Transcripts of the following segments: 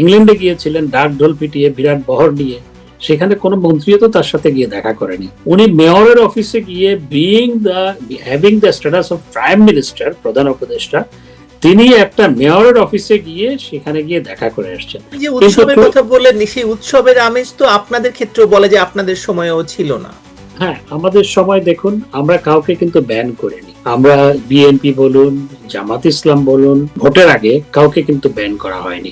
ইংল্যান্ডে গিয়েছিলেন ডাক ঢোল পিটিয়ে, বিরাট বহর নিয়ে। সেখানে কোনো মন্ত্রীও তো তার সাথে গিয়ে দেখা করেনি। উনি মেয়রের অফিসে গিয়ে, having the status of prime minister, প্রধান উপদেষ্টা, তিনি একটা মেয়রের অফিসে গিয়ে সেখানে গিয়ে দেখা করে আসছেন। যে কিন্তু উৎসবের কথা বললেন, সেই উৎসবের আমেজ তো আপনাদের ক্ষেত্রেও বলে যে আপনাদের সময়ও ছিল না। হ্যাঁ, আমাদের সময় দেখুন, আমরা কাউকে কিন্তু ব্যান করিনি। আমরা বিএনপি বলুন, জামাত ইসলাম বলুন, ভোটের আগে কাউকে কিন্তু ব্যান করা হয়নি।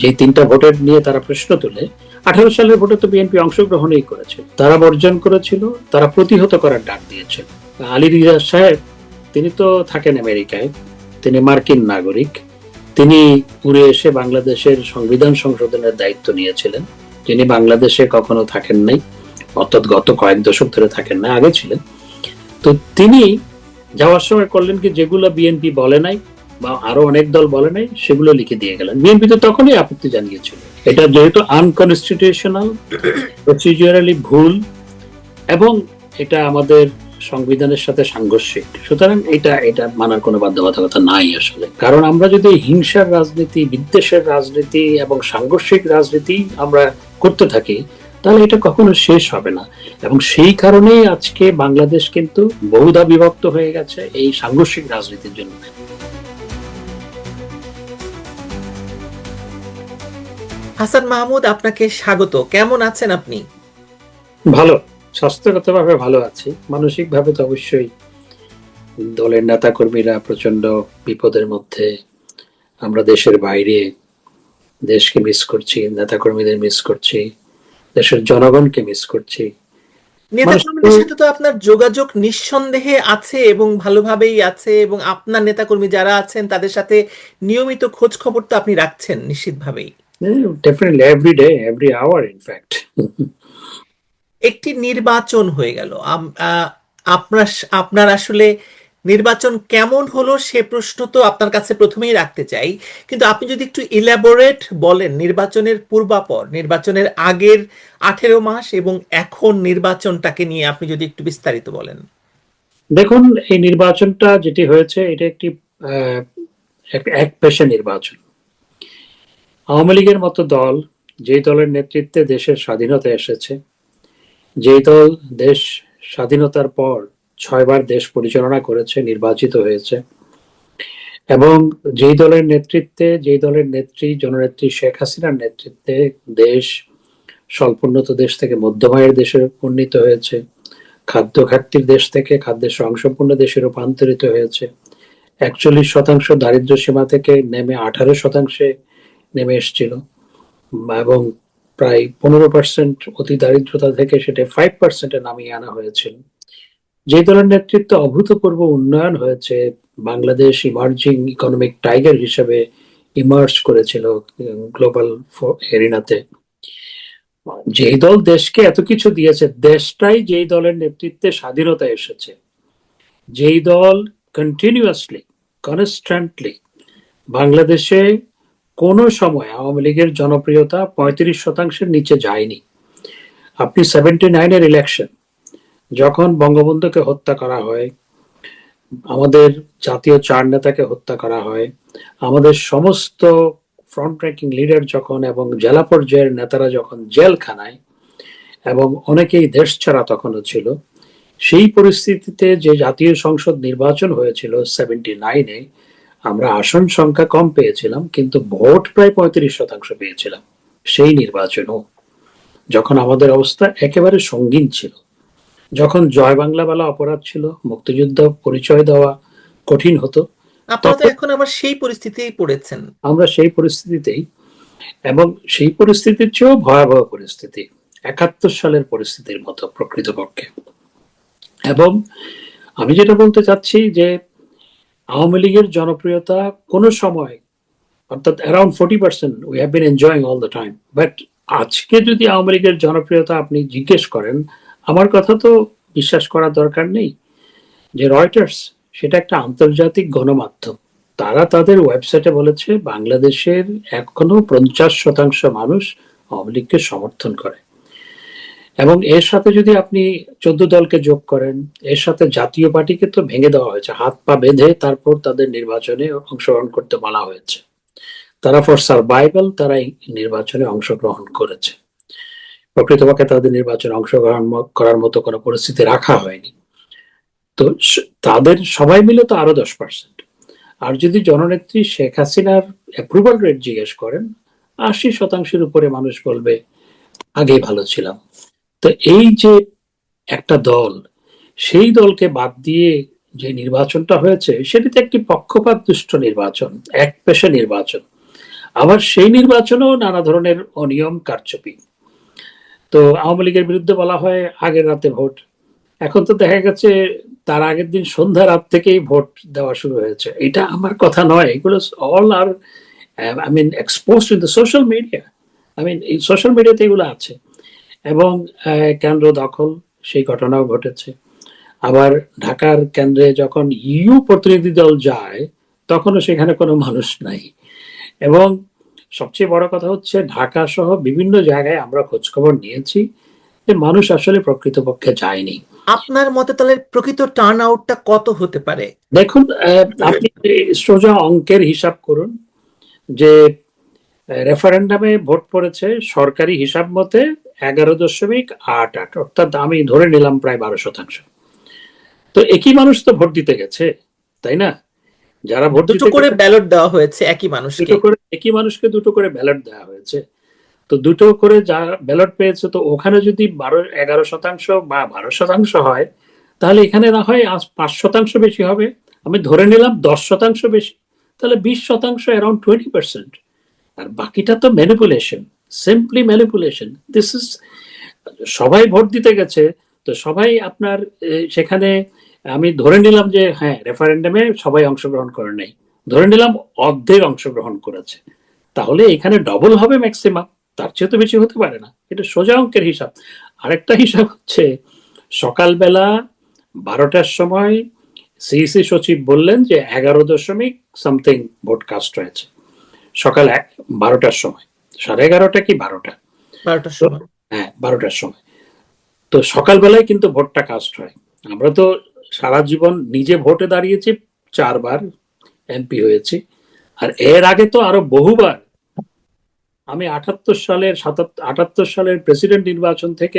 যে 3টা ভোটের নিয়ে তারা প্রশ্ন তোলে, 18 সালের ভোটে তো বিএনপি অংশগ্রহণই করেছিল। তারা বর্জন করেছিল, তারা প্রতিহত করার ডাক দিয়েছিল। আলী রিজা সাহেব, তিনি তো থাকেন আমেরিকায়, তিনি মার্কিন নাগরিক। তিনি উড়ে এসে বাংলাদেশের সংবিধান সংশোধনের দায়িত্ব নিয়েছিলেন। তিনি বাংলাদেশে কখনো থাকেন নাই, অর্থাৎ গত কয়েক দশক ধরে থাকেন না, আগে ছিলেন। তো তিনি যাওয়ার সময় করলেন কি, যেগুলো বিএনপি বলে নাই বা আরো অনেক দল বলে নাই, সেগুলো লিখে দিয়ে গেলেন। বিএনপি তো তখনই আপত্তি জানিয়েছিল, এটা যেহেতু আনকনস্টিটিউশনাল, প্রসিডিউরালি ভুল, এবং এটা আমাদের সংবিধানের সাথে সাংঘর্ষিক, সুতরাং এটা মানার কোনো বাধ্যবাধকতা নাই আসলে। কারণ আমরা যদি হিংসার রাজনীতি, বিদ্বেষের রাজনীতি এবং সাংঘর্ষিক রাজনীতি আমরা করতে থাকি, তাহলে এটা কখনো শেষ হবে না। এবং সেই কারণেই আজকে বাংলাদেশ কিন্তু বহুধা বিভক্ত হয়ে গেছে এই সাংঘর্ষিক রাজনীতির জন্য। হাসান মাহমুদ, আপনাকে স্বাগত। কেমন আছেন আপনি? ভালো, স্বাস্থ্যগতভাবে ভালো আছি। মানসিকভাবে তো অবশ্যই দলের নেতা কর্মীরা প্রচন্ড বিপদের মধ্যে, আমরা দেশের বাইরে, দেশকে মিস করছি, নেতা কর্মীদের মিস করছি, দেশের জনগণকে মিস করছি। নেতাকর্মীদের সাথে তো আপনার যোগাযোগ নিঃসন্দেহে আছে এবং ভালোভাবেই আছে, এবং আপনার নেতাকর্মী যারা আছেন তাদের সাথে নিয়মিত খোঁজ খবর তো আপনি রাখছেন নিশ্চিতভাবেই। Definitely, every day, every hour in fact. একটি নির্বাচন হয়ে গেল, আপনার আপনার আসলে নির্বাচন কেমন হলো সে প্রশ্ন তো আপনার কাছে প্রথমেই রাখতে চাই, কিন্তু আপনি যদি একটু ইলাবোরেট বলেন নির্বাচনের পূর্বাপর, নির্বাচনের আগের 18 মাস এবং এখন নির্বাচনটাকে নিয়ে আপনি যদি একটু বিস্তারিত বলেন। দেখুন, এই নির্বাচনটা যেটি হয়েছে, এটা একটি এক পেশা নির্বাচন। আওয়ামী লীগের মতো দল, যে দলের নেতৃত্বে দেশের স্বাধীনতা এসেছে, যে দল দেশ স্বাধীনতার পর 6বার দেশ পরিচালনা করেছে, নির্বাচিত হয়েছে, এবং যেই দলের নেতৃত্বে, যেই দলের নেত্রী জননেত্রী শেখ হাসিনার নেতৃত্বে দেশ স্বল্পোন্নত দেশ থেকে মধ্যমায়ের দেশে উন্নীত হয়েছে, খাদ্য ঘাটতির দেশ থেকে খাদ্যের স্বয়ংসম্পূর্ণ দেশে রূপান্তরিত হয়েছে, 41% দারিদ্র্য সীমা থেকে নেমে 18% নেমে এসেছিল, এবং প্রায় 15% অতি দারিদ্রতা থেকে সেটা 5% নামিয়ে আনা হয়েছিল। যে দলের নেতৃত্বে অভূতপূর্ব উন্নয়ন হয়েছে, বাংলাদেশ ইমার্জিং ইকোনমিক টাইগার হিসেবে ইমার্জ করেছিল গ্লোবাল এরিনাতে। যেই দল দেশকে এত কিছু দিয়েছে, দেশটাই যেই দলের নেতৃত্বে স্বাধীনতা এসেছে, যেই দল কন্টিনিউয়াসলি, কনস্ট্যান্টলি বাংলাদেশে কোনো সময় আওয়ামী লীগের জনপ্রিয়তা 35%-এর নিচে যায়নি। আপনি 79-এর ইলেকশন, যখন বঙ্গবন্ধুকে হত্যা করা হয়, আমাদের জাতীয় 4 নেতাকে হত্যা করা হয়, আমাদের সমস্ত ফ্রন্ট র্যাঙ্কিং লিডার যখন এবং জেলা পর্যায়ের নেতারা যখন জেলখানায়, এবং অনেকেই দেশ ছাড়া তখনও ছিল, সেই পরিস্থিতিতে যে জাতীয় সংসদ নির্বাচন হয়েছিল 79-এ, আমরা আসন সংখ্যা কম পেয়েছিলাম, কিন্তু ভোট প্রায় 35% পেয়েছিলাম সেই নির্বাচনও, যখন আমাদের অবস্থা একেবারে সঙ্গীন ছিল, যখন জয় বাংলা বলা অপরাধ ছিল, মুক্তিযুদ্ধ পরিচয় দেওয়া কঠিন হতো। আপনারা তো এখন আবার সেই পরিস্থিতিতেই পড়েছেন। আমরা সেই পরিস্থিতিতেই, এবং সেই পরিস্থিতির চেয়েও ভয়াবহ পরিস্থিতি, 71 সালের পরিস্থিতির মতো প্রকৃতপক্ষে। এবং আমি যেটা বলতে চাচ্ছি যে আওয়ামী লীগের জনপ্রিয়তা কোনো সময়, অর্থাৎ around 40% we have been enjoying all the time, but আজকে যদি আওয়ামী লীগের জনপ্রিয়তা আপনি জিজ্ঞেস করেন, আমার কথা তো বিশ্বাস করার দরকার নেই যে রয়টার্স, সেটা একটা আন্তর্জাতিক গণমাধ্যম, তারা তাদের ওয়েবসাইটে বলেছে বাংলাদেশের এখনো 50% মানুষ আওয়ামী লীগকে সমর্থন করে। এবং এর সাথে যদি আপনি 14 দলকে যোগ করেন, এর সাথে জাতীয় পার্টিকে তো ভেঙে দেওয়া হয়েছে, হাত পা বেঁধে তারপর তাদের নির্বাচনে অংশগ্রহণ করতে বলা হয়েছে। তারা ফর সার্ভাইভাল তারা এই নির্বাচনে অংশগ্রহণ করেছে। প্রকৃতপক্ষে তাদের নির্বাচনে অংশগ্রহণ করার মতো কোনো পরিস্থিতি রাখা হয়নি। তো তাদের সবাই মিলে তো আরো 10%। আর যদি জননেত্রী শেখ হাসিনার অ্যাপ্রুভাল রেট জিজ্ঞেস করেন, 80%-এর উপরে মানুষ বলবে আগেই ভালো ছিলাম। তো এই যে একটা দল, সেই দলকে বাদ দিয়ে যে নির্বাচনটা হয়েছে সেটিতে একটি পক্ষপাত দুষ্ট নির্বাচন, একপেশে নির্বাচন। আবার সেই নির্বাচনেও নানা ধরনের অনিয়ম কারচুপি। তো আওয়ামী লীগের বিরুদ্ধে বলা হয় আগের রাতে ভোট, এখন তো দেখা গেছে তার আগের দিন সন্ধ্যা রাত থেকেই ভোট দেওয়া শুরু হয়েছে। এটা আমার কথা নয়, এগুলো all are I mean exposed in the social media. I mean এই সোশ্যাল মিডিয়াতে এগুলো আছে। এবং কেন্দ্র দখল, সেই ঘটনাও ঘটেছে। আবার ঢাকার কেন্দ্রে যখন ইউ প্রতিনিধি দল যায়, তখনও সেখানে কোনো মানুষ নাই। এবং সবচেয়ে বড় কথা হচ্ছে ঢাকা সহ বিভিন্ন জায়গায় আমরা খোঁজখবর নিয়েছি যে মানুষ আসলে প্রকৃতপক্ষে যায়নি। আপনার মতে তাহলে প্রকৃত টার্ন আউটটা কত হতে পারে? দেখুন, আপনি সোজা অঙ্কের হিসাব করুন যে রেফারেন্ডামে ভোট পড়েছে সরকারি হিসাব মতে 11.88, অর্থাৎ আমি ধরে নিলাম প্রায় 12%। তো একই মানুষ তো ভোট দিতে গেছে, তাই না? যারা ভোট দুটো দিতে করে গেছে, ব্যালট দেওয়া হয়েছে একই মানুষকে। একই মানুষকে দুটো করে ব্যালট দেওয়া হয়েছে। তো দুটো করে যা ব্যালট পেয়েছে, তো ওখানে যদি 11% বা 12% হয়, তাহলে এখানে না হয় 5% বেশি হবে। আমি ধরে নিলাম 10% বেশি, তাহলে 20%, অ্যারাউন্ড 20%। আর বাকিটা তো manipulation, simply manipulation. This is, সবাই ভোট দিতে গেছে, তো সবাই আপনার সেখানে আমি ধরে নিলাম যে হ্যাঁ রেফারেন্ডামে সবাই অংশগ্রহণ করে নাই, ধরে নিলাম অর্ধেক অংশগ্রহণ করেছে, তাহলে এখানে ডবল হবে ম্যাক্সিমাম, তার চেয়ে তো বেশি হতে পারে না। এটা সোজা অঙ্কের হিসাব। আরেকটা হিসাব হচ্ছে সকালবেলা 12টার সময় সিইসি সচিব বললেন যে 11 দশমিক ভোট কাস্ট হয়েছে সকাল 12টার সময়, 11:30 কি 12টা, 12টার তো সময়। হ্যাঁ 12টার সময়। তো সকালবেলায় কিন্তু ভোটটা কাস্ট হয়। আমরা তো সারা জীবন নিজে ভোটে দাঁড়িয়েছি, 4বার এমপি হয়েছি। আর এর আগে তো আরো বহুবার আমি 78 সালের প্রেসিডেন্ট নির্বাচন থেকে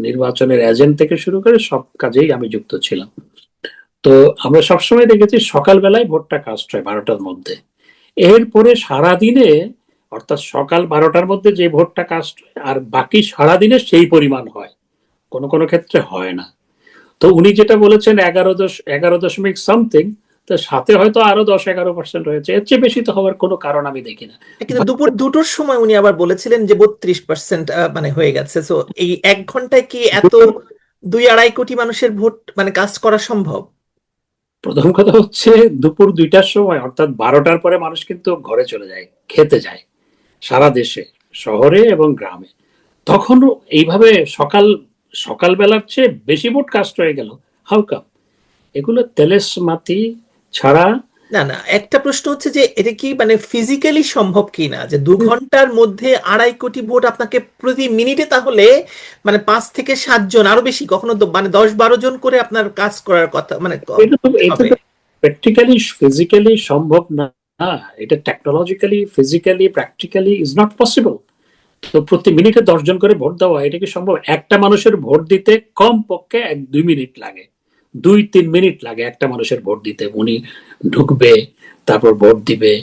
নির্বাচনের এজেন্ট থেকে শুরু করে সব কাজেই আমি যুক্ত ছিলাম। তো আমরা সবসময় দেখেছি সকালবেলায় ভোটটা কাস্ট হয় 12টার মধ্যে। এরপরে সারাদিনে, অর্থাৎ সকাল 12টার মধ্যে যে ভোটটা কাস্ট হয় আর বাকি সারাদিনে সেই পরিমাণ হয়, কোনো কোনো ক্ষেত্রে হয় না। তো উনি যেটা বলেছেন 11 দশমিক তার সাথে হয়তো আরো 10-11% হয়েছে, এর চেয়ে বেশি তো হওয়ার কোনো কারণ আমি দেখি না। কিন্তু দুপুর 2টোর সময় উনি আবার বলেছিলেন যে 32% মানে হয়ে গেছে। সো এই 1 ঘন্টায় কি এত 2-2.5 কোটি মানুষের ভোট মানে কাস্ট করা সম্ভব? প্রথম কথা হচ্ছে দুপুর 2টার সময়, অর্থাৎ 12টার পরে মানুষ কিন্তু ঘরে চলে যায়, খেতে যায়, সারা দেশে, শহরে এবং গ্রামে। তখনও এইভাবে সকালবেলার চেয়ে বেশি ভোট কাস্ট হয়ে গেল, হাউ কাম? এগুলো তেলেসমাতি ছাড়া। না না, একটা প্রশ্ন হচ্ছে যে এটা কি মানে ফিজিক্যালি সম্ভব কি না যে 2 ঘন্টার মধ্যে 2.5 কোটি ভোট আপনাকে প্রতি মিনিটে তাহলে মানে 5 থেকে 7 জন আরো বেশি কখনো মানে 10-12 জন করে আপনার কাজ করার কথা মানে এটা হবে। তো প্র্যাকটিক্যালি ফিজিক্যালি সম্ভব না। এটা technologically, physically, practically is not possible. তো প্রতি মিনিটে 10 জন করে ভোট দেওয়া, এটা কি সম্ভব? একটা মানুষের ভোট দিতে কম পক্ষে 1-2 মিনিট লাগে, 2-3 মিনিট লাগে একটা মানুষের ভোট দিতে। উনি ঢুকবে, তারপর ভোট দিবে,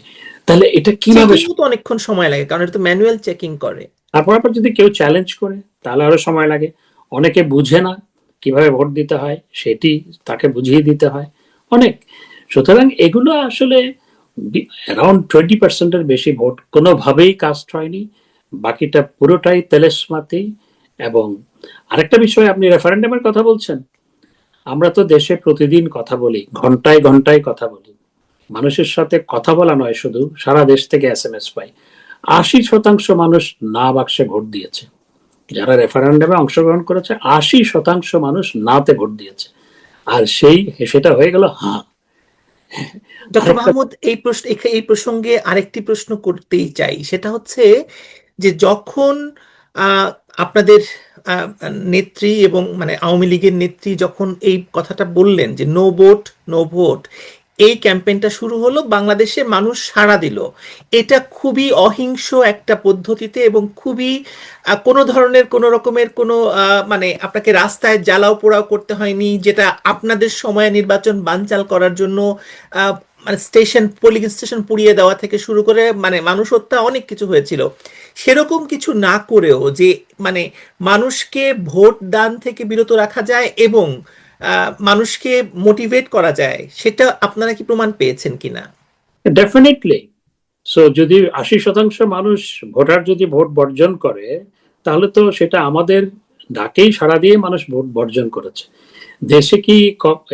তাহলে এটা কিভাবে চেকিং তো অনেকক্ষণ সময় লাগে কারণ এটা তো ম্যানুয়াল চেকিং করে। তারপর আবার যদি কেউ চ্যালেঞ্জ করে তাহলে আরো সময় লাগে। অনেকে বুঝে না কিভাবে ভোট দিতে হয়, সেটি তাকে বুঝিয়ে দিতে হয় অনেক। সুতরাং এগুলো আসলে অ্যারাউন্ড 20%-এর বেশি ভোট কোনোভাবেই কাস্ট হয়নি, বাকিটা পুরোটাই তেলেসমাতি। এবং আরেকটা বিষয়, আপনি রেফারেন্ডামের কথা বলছেন, আমরা তো দেশে প্রতিদিন কথা বলি, ঘন্টায় ঘন্টায় কথা বলি, মানুষের সাথে কথা বলা নয় শুধু, সারা দেশ থেকে এসএমএস পাই। 80% মানুষ না বাক্সে ভোট দিয়েছে। যারা রেফারেন্ডামে অংশগ্রহণ করেছে 80% মানুষ নাতে ভোট দিয়েছে। আর সেটা হয়ে গেল হ্যাঁ। ডক্টর আরেকটা, মাহমুদ, এই প্রসঙ্গে আরেকটি প্রশ্ন করতেই চাই, সেটা হচ্ছে যে যখন আহ, আপনাদের নেত্রী এবং মানে আওয়ামী লীগের নেত্রী যখন এই কথাটা বললেন যে নো ভোট নো ভোট, এই ক্যাম্পেইনটা শুরু হলো, বাংলাদেশে মানুষ সাড়া দিল। এটা খুবই অহিংস একটা পদ্ধতিতে এবং খুবই কোনো ধরনের কোনো রকমের কোনো মানে আপনাকে রাস্তায় জ্বালাও পোড়াও করতে হয়নি, যেটা আপনাদের সময়ে নির্বাচন বানচাল করার জন্য আহ, মানে পুলিং স্টেশন পুড়িয়ে দেওয়া থেকে শুরু করে মানে মানুষ হত্যা অনেক কিছু হয়েছিল। সেরকম কিছু না করেও যে মানে মানুষকে ভোট দান থেকে বিরত রাখা যায় এবং মানুষকে মোটিভেট করা যায়, সেটা আপনারা কি প্রমাণ পেয়েছেন কিনা? ডেফিনেটলি। সো যদি 80% মানুষ ভোটার যদি ভোট বর্জন করে, তাহলে তো সেটা আমাদের ডাকেই সাড়া দিয়ে মানুষ ভোট বর্জন করেছে। দেশে কি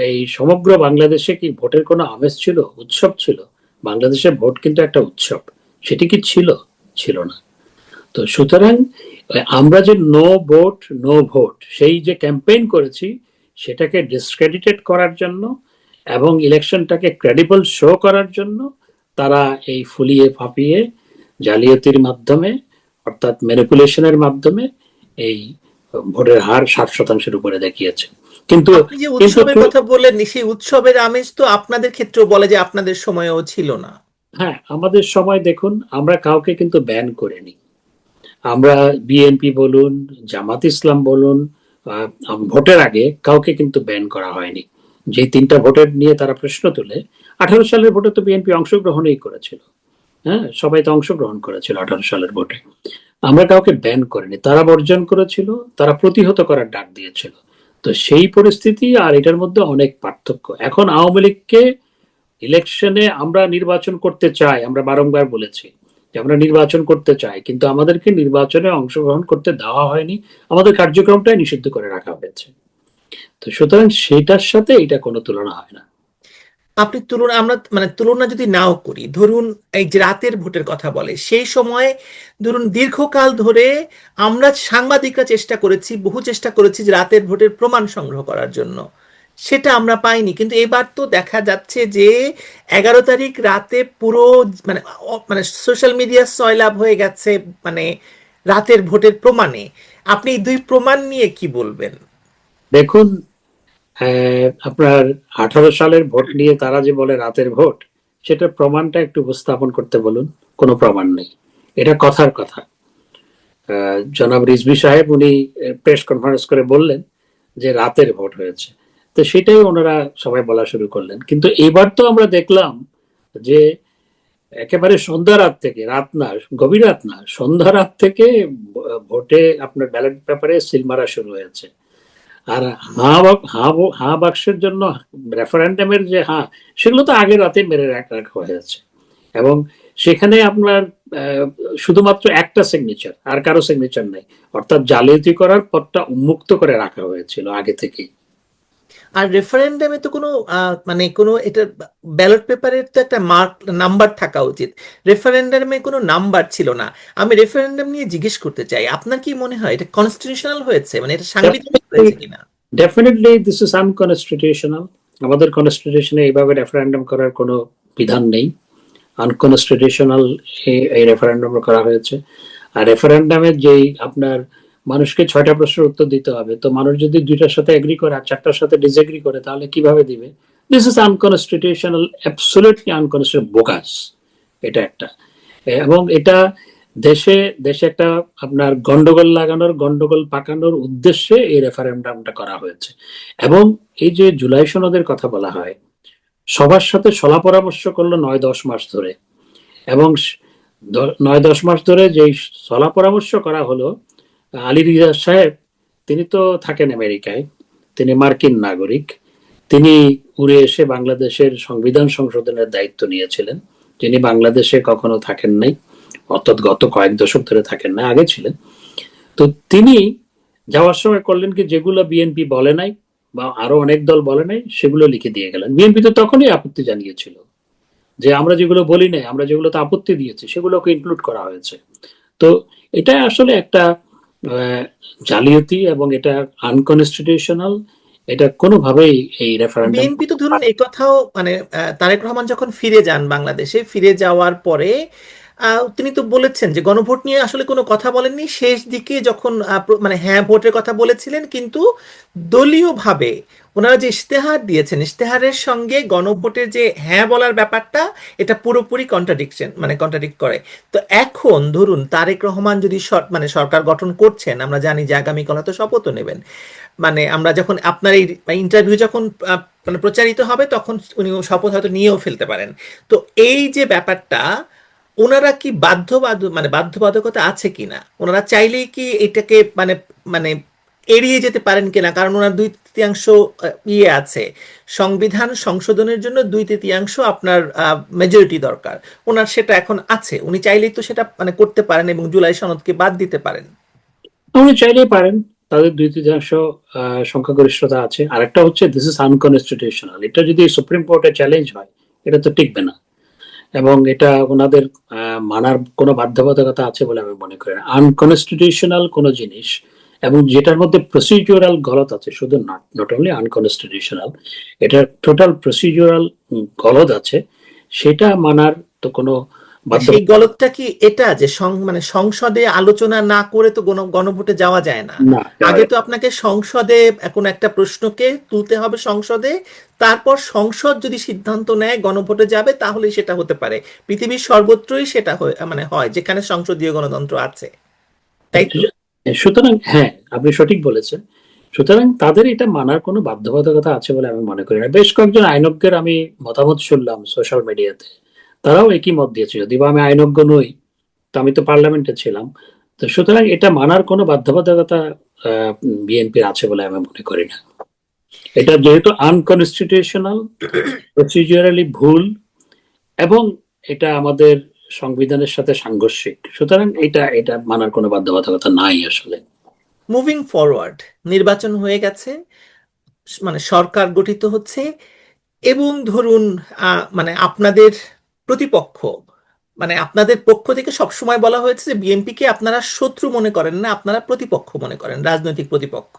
এই সমগ্র বাংলাদেশে কি ভোটের কোনো আমেজ ছিল, উৎসব ছিল? বাংলাদেশের ভোট কিন্তু একটা উৎসব, সেটি কি ছিল? ছিল না। তো সুতরাং আমরা যে নো ভোট নো ভোট সেই যে ক্যাম্পেইন করেছি, সেটাকে ডিসক্রেডিটেড করার জন্য এবং ইলেকশনটাকে ক্রেডিবল শো করার জন্য তারা এই ফুলিয়ে ফাঁপিয়ে জালিয়াতির মাধ্যমে, অর্থাৎ ম্যানিপুলেশনের মাধ্যমে এই ভোটের হার 60%-এর উপরে দেখিয়েছে। কিন্তু আপনি যে কিন্তু উৎসবের কথা বললেন, সেই উৎসবের আমেজ তো আপনাদের ক্ষেত্রেও বলে যে আপনাদের সময়েও ছিল না। হ্যাঁ, আমাদের সময় দেখুন, আমরা কাউকে কিন্তু ব্যান করিনি। আমরা বিএনপি বলুন, জামাত ইসলাম বলুন, ভোটের আগে কাউকে কিন্তু ব্যান করা হয়নি। যে 3টা ভোটের নিয়ে তারা প্রশ্ন তুলে, 18 সালের ভোটে তো বিএনপি অংশগ্রহণই করেছিল। হ্যাঁ, সবাই তো অংশগ্রহণ করেছিল 18 সালের ভোটে। আমরা কাউকে ব্যান করিনি, তারা বর্জন করেছিল, তারা প্রতিহত করার ডাক দিয়েছিল। তো সেই পরিস্থিতি আর এটার মধ্যে অনেক পার্থক্য। এখন আওয়ামী লীগকে ইলেকশনে আমরা নির্বাচন করতে চাই, আমরা বারংবার বলেছি যে আমরা নির্বাচন করতে চাই, কিন্তু আমাদেরকে নির্বাচনে অংশগ্রহণ করতে দেওয়া হয়নি, আমাদের কার্যক্রমটাই নিষিদ্ধ করে রাখা হয়েছে। তো সুতরাং সেটার সাথে এটা কোনো তুলনা হয় না। আপনি তুলনা, আমরা মানে তুলনা যদি নাও করি, ধরুন এই যে রাতের ভোটের কথা বলে, সেই সময় ধরুন দীর্ঘকাল ধরে আমরা সাংবাদিকরা চেষ্টা করেছি, বহু চেষ্টা করেছি যে রাতের ভোটের প্রমাণ সংগ্রহ করার জন্য, সেটা আমরা পাইনি। কিন্তু এবার তো দেখা যাচ্ছে যে 11 তারিখ রাতে পুরো মানে মানে সোশ্যাল মিডিয়া সয়লাব হয়ে গেছে মানে রাতের ভোটের প্রমাণে। আপনি এই দুই প্রমাণ নিয়ে কি বলবেন? দেখুন, আপনার 18 সালের ভোট নিয়ে তারা যে বলে রাতের ভোট, সেটার প্রমাণটা একটু উপস্থাপন করতে বলুন। কোনো প্রমাণ নেই, এটা কথার কথা। জনাব রিজভী সাহেব উনি প্রেস কনফারেন্স করে বললেন যে রাতের ভোট হয়েছে, তো সেটাই ওনারা সবাই বলা শুরু করলেন। কিন্তু এবার তো আমরা দেখলাম যে একেবারে সন্ধ্যা রাত থেকে, রাত না, গভীর রাত না, সন্ধ্যা রাত থেকে ভোটে আপনার ব্যালট পেপারে সিল মারা শুরু হয়েছে। আর হাঁ বাক্সের জন্য রেফারেন্ডামের যে হাঁ, সেগুলো তো আগের রাতে মেরে রাখা হয়েছে। এবং সেখানে আপনার শুধুমাত্র একটা সিগনেচার, আর কারো সিগনেচার নেই, অর্থাৎ জালিয়াতি করার পথটা উন্মুক্ত করে রাখা হয়েছিল আগে থেকেই। আর রেফারেন্ডামে তো কোনো মানে কোনো এটা ব্যালট পেপারের তো একটা মার্ক নাম্বার থাকা উচিত। রেফারেন্ডামে কোনো নাম্বার ছিল না। আমি রেফারেন্ডাম নিয়ে জিজ্ঞেস করতে চাই, আপনার কি মনে হয় এটা কনস্টিটিউশনাল হয়েছে, মানে এটা সাংবিধানিক হয়েছে কিনা? Definitely this is unconstitutional. আমাদের কনস্টিটিউশনে এইভাবে রেফারেন্ডাম করার কোনো বিধান নেই। আনকনস্টিটিউশনাল এই রেফারেন্ডাম করা হয়েছে। আর রেফারেন্ডামের যেই আপনার মানুষকে 6টা প্রশ্নের উত্তর দিতে হবে, তো মানুষ যদি 2টার সাথে এগ্রি করে আর 4টার সাথে ডিসএগ্রি করে, তাহলে কিভাবে দিবে? This is unconstitutional, absolutely unconstitutional, bogus এটা একটা। এবং এটা দেশে দেশে একটা আপনার গন্ডগোল লাগানোর, গন্ডগোল পাকানোর উদ্দেশ্যে এই রেফারেন্ডামটা করা হয়েছে। এবং এই যে জুলাই সনদের কথা বলা হয়, সবার সাথে সলা পরামর্শ করলো 9-10 মাস ধরে। এবং 9-10 মাস ধরে যেই সলা পরামর্শ করা হলো, আলী রিজা সাহেব তিনি তো থাকেন আমেরিকায়, তিনি মার্কিন নাগরিক, তিনি উড়ে এসে বাংলাদেশের সংবিধান সংশোধনের দায়িত্ব নিয়েছিলেন। যিনি বাংলাদেশে কখনো থাকেন নাই, অর্থাৎ গত কয়েক দশক ধরে থাকেন না, আগে ছিলেন। তো তিনি যাওয়ার সময় করলেন কি, যেগুলো বিএনপি বলে নাই বা আরো অনেক দল বলে নাই, সেগুলো লিখে দিয়ে গেলেন। বিএনপি তো তখনই আপত্তি জানিয়েছিল যে আমরা যেগুলো বলি নাই, আমরা যেগুলোতে আপত্তি দিয়েছি, সেগুলোকে ইনক্লুড করা হয়েছে। তো এটা আসলে একটা জালিয়াতি এবং এটা আনকনস্টিটিউশনাল। এটা কোনোভাবেই এই রেফারেন্ডাম। বিএনপি তো ধরুন এই কথাও মানে তারেক রহমান যখন ফিরে যান বাংলাদেশে, ফিরে যাওয়ার পরে তিনি তো বলেছেন যে গণভোট নিয়ে আসলে কোনো কথা বলেননি, শেষ দিকে যখন মানে হ্যাঁ ভোটের কথা বলেছিলেন, কিন্তু দলীয়ভাবে ওনারা যে ইশতেহার দিয়েছেন, ইশতেহারের সঙ্গে গণভোটের যে হ্যাঁ বলার ব্যাপারটা, এটা পুরোপুরি কন্ট্রাডিকশন, মানে কন্ট্রাডিক্ট করে। তো এখন ধরুন তারেক রহমান যদি মানে সরকার গঠন করছেন, আমরা জানি যে আগামীকাল হয়তো শপথও নেবেন, মানে আমরা যখন আপনার এই ইন্টারভিউ যখন মানে প্রচারিত হবে, তখন উনি শপথ হয়তো নিয়েও ফেলতে পারেন। তো এই যে ব্যাপারটা, ওনারা কি মানে বাধ্যবাধকতা আছে কিনা, ওনারা চাইলেই কি এটাকে মানে মানে এড়িয়ে যেতে পারেন কিনা? কারণ ওনার 2/3 ইয়ে আছে, সংবিধান সংশোধনের জন্য 2/3 আপনার মেজরিটি দরকার। ওনার সেটা এখন আছে, উনি চাইলেই তো সেটা মানে করতে পারেন এবং জুলাই সনদকে বাদ দিতে পারেন। উনি চাইলেই পারেন, তাদের 2/3 সংখ্যাগরিষ্ঠতা আছে। আরেকটা হচ্ছে দিস ইজ আনকনস্টিটিউশনাল, এটা যদি সুপ্রিম কোর্টে চ্যালেঞ্জ হয় এটা তো টিকবে না, এবং এটা ওনাদের মানার কোনো বাধ্যবাধকতা আছে বলে আমি মনে করি না। আনকনস্টিটিউশনাল কোনো জিনিস এবং যেটার মধ্যে প্রসিডিউরাল গলত আছে, শুধু নট অনলি আনকনস্টিটিউশনাল, এটা টোটাল প্রসিডিউরাল গলত আছে, সেটা মানার তো কোনো সেই বাধ্যবাধকতা গলতটা কি এটা যে মানে সংসদে আলোচনা না করে তো গণভোটে যাওয়া যায় না? না, যাওয়া আগে যায় তো আপনাকে সংসদে কোনো একটা প্রশ্নকে তুলতে হবে সংসদে, তারপর সংসদ যদি সিদ্ধান্ত নেয় গণভোটে যাবে, তাহলে সেটা হতে পারে। পৃথিবীর সর্বত্রই সেটা মানে হয় যেখানে সংসদীয় গণতন্ত্র আছে, তাই তো? সুতরাং হ্যাঁ, আপনি সঠিক বলেছেন। সুতরাং তাদের এটা মানার কোনো বাধ্যবাধকতা আছে বলে আমি মনে করি না। বেশ কয়েকজন আইনজ্ঞের আমি মতামত শুনলাম সোশ্যাল মিডিয়াতে, তারাও একই মত দিয়েছে। যদি বা আমি আইনজ্ঞ নই, তো আমি তো পার্লামেন্টে ছিলাম, তো সুতরাং এটা মানার কোনো বাধ্যবাধকতা বিএনপির আছে বলে আমি মনে করি না। এটা যেহেতু আনকনস্টিটিউশনাল, প্রসিডিউরালি ভুল, এবং এটা আমাদের সংবিধানের সাথে সাংঘর্ষিক, সুতরাং এটা এটা মানার কোনো বাধ্যবাধকতা নাই আসলে। মুভিং ফরওয়ার্ড, নির্বাচন হয়ে গেছে, মানে সরকার গঠিত হচ্ছে, এবং ধরুন মানে আপনাদের প্রতিপক্ষ, মানে আপনাদের পক্ষ থেকে সবসময় বলা হয়েছে যে বিএনপিকে আপনারা শত্রু মনে করেন না, আপনারা প্রতিপক্ষ মনে করেন, রাজনৈতিক প্রতিপক্ষ।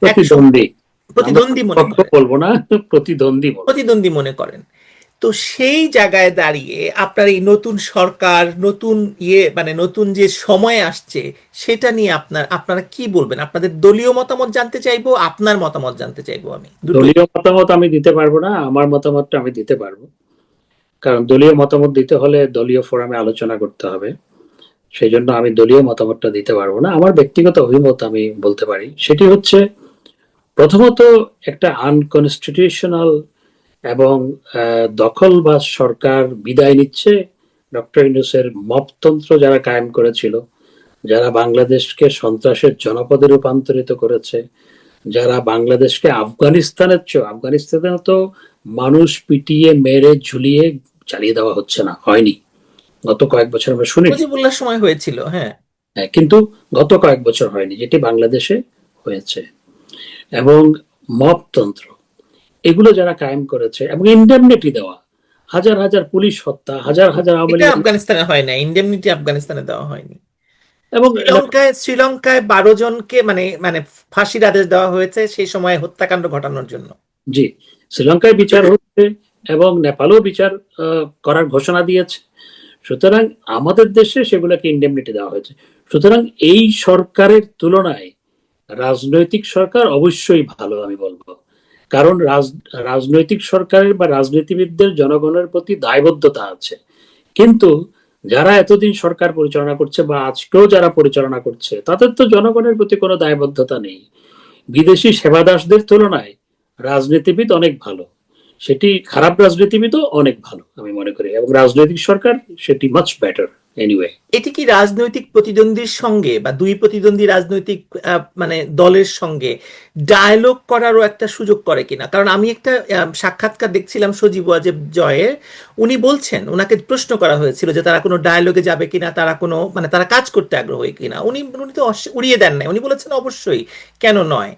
একসময় প্রতিদ্বন্দ্বী, আমরা প্রতিদ্বন্দ্বী মনে প্রতিপক্ষ করেন, বলবো না, প্রতিদ্বন্দ্বী বলবো। প্রতিদ্বন্দ্বী মনে করেন। তো সেই জায়গায় দাঁড়িয়ে আপনার এই নতুন সরকার, নতুন মানে নতুন যে সময় আসছে, সেটা নিয়ে আপনারা কি বলবেন? আপনাদের দলীয় মতামত জানতে চাইবো, আপনার মতামত জানতে চাইবো, আমি দুটোই। দলীয় মতামত আমি দিতে পারবো না, আমার মতামতটা আমি দিতে পারবো। কারণ দলীয় মতামত দিতে হলে দলীয় ফোরামে আলোচনা করতে হবে, সেই জন্য আমি দলীয় মতামতটা দিতে পারবো না। আমার ব্যক্তিগত অভিমত আমি বলতে পারি, সেটি হচ্ছে প্রথমত একটা আনকনস্টিটিউশনাল এবং দখলবাজ সরকার বিদায় নিচ্ছে। ডক্টর ইউনূসের মপতন্ত্র যারা কায়েম করেছিল, যারা বাংলাদেশকে সন্ত্রাসের জনপদে রূপান্তরিত করেছে, যারা বাংলাদেশকে আফগানিস্তানের চেয়ে, আফগানিস্তানে তো মানুষ পিটিয়ে মেরে ঝুলিয়ে চালিয়ে দেওয়া হচ্ছে না, হয়নি, গত কয়েক বছর আমরা শুনিনি। মুজিবুল্লাহ সময় হয়েছিল, হ্যাঁ। হ্যাঁ, কিন্তু গত কয়েক বছর হয়নি, যেটি বাংলাদেশে হয়েছে। এবং মপতন্ত্র, এগুলো যারা কায়েম করেছে, এবং ইন্ডেমনিটি দেওয়া, হাজার হাজার পুলিশ হত্যা, হাজার হাজার আওয়ামী এটা লীগের, আফগানিস্তানে হয় না, ইন্ডেমনিটি আফগানিস্তানে দেওয়া হয়নি। এবং শ্রীলঙ্কায় 12 জনকে মানে মানে ফাঁসির আদেশ দেওয়া হয়েছে সেই সময় হত্যাকাণ্ড ঘটানোর জন্য। জি, শ্রীলঙ্কায় বিচার হচ্ছে এবং নেপালও বিচার করার ঘোষণা দিয়েছে। সুতরাং আমাদের দেশে সেগুলোকে ইন্ডেমনিটি দেওয়া হয়েছে। সুতরাং এই সরকারের তুলনায় রাজনৈতিক সরকার অবশ্যই ভালো আমি বলবো। কারণ রাজনৈতিক সরকারের বা রাজনীতিবিদদের জনগণের প্রতি দায়বদ্ধতা আছে। কিন্তু যারা এতদিন সরকার পরিচালনা করছে বা আজকেও যারা পরিচালনা করছে, তাদের তো জনগণের প্রতি কোনো দায়বদ্ধতা নেই। বিদেশি সেবাদাসদের তুলনায় রাজনীতিবিদ অনেক ভালো, সেটি খারাপ রাজনীতিবিদও অনেক ভালো আমি মনে করি, এবং রাজনৈতিক সরকার সেটি মাচ বেটার এনিওয়ে। এটি কি রাজনৈতিক প্রতিদ্বন্দ্বীর সঙ্গে বা দুই প্রতিদ্বন্দ্বী রাজনৈতিক মানে দলের সঙ্গে ডায়ালগ করারও একটা সুযোগ করে কিনা? কারণ আমি একটা সাক্ষাৎকার দেখছিলাম সজীব ওয়াজেদ জয়ের, উনি বলছেন, ওনাকে প্রশ্ন করা হয়েছিল যে তারা কোনো ডায়ালগে যাবে কিনা, তারা কোনো মানে তারা কাজ করতে আগ্রহী কিনা, উনি উনি তো উড়িয়ে দেন নাই, উনি বলেছেন অবশ্যই, কেন নয়।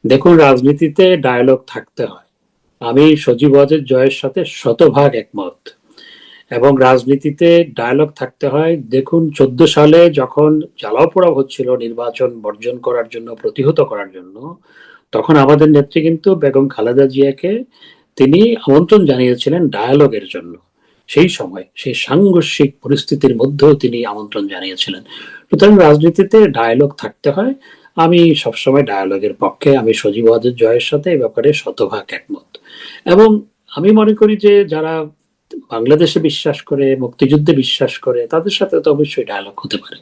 দেখুন, রাজনীতিতে ডায়ালগ থাকতে হয়, আমি সজীব ওয়াজেদ জয়ের সাথে শতভাগ একমত। এবং রাজনীতিতে ডায়ালগ থাকতে হয়। দেখুন, 14 সালে যখন জ্বালাও পোড়াও হচ্ছিল নির্বাচন বর্জন করার জন্য, প্রতিহত করার জন্য, তখন আমাদের নেত্রী কিন্তু বেগম খালেদা জিয়াকে তিনি আমন্ত্রণ জানিয়েছিলেন ডায়ালগের জন্য। সেই সময় সেই সাংঘর্ষিক পরিস্থিতির মধ্যেও তিনি আমন্ত্রণ জানিয়েছিলেন। সুতরাং রাজনীতিতে ডায়ালগ থাকতে হয়। আমি সবসময় ডায়ালগের পক্ষে। আমি সজীব ওয়াজেদ জয়ের সাথে এ ব্যাপারে শতভাগ একমত। এবং আমি মনে করি যে যারা বাংলাদেশে বিশ্বাস করে, মুক্তিযুদ্ধে বিশ্বাস করে, তাদের সাথে তো অবশ্যই ডায়ালগ হতে পারে।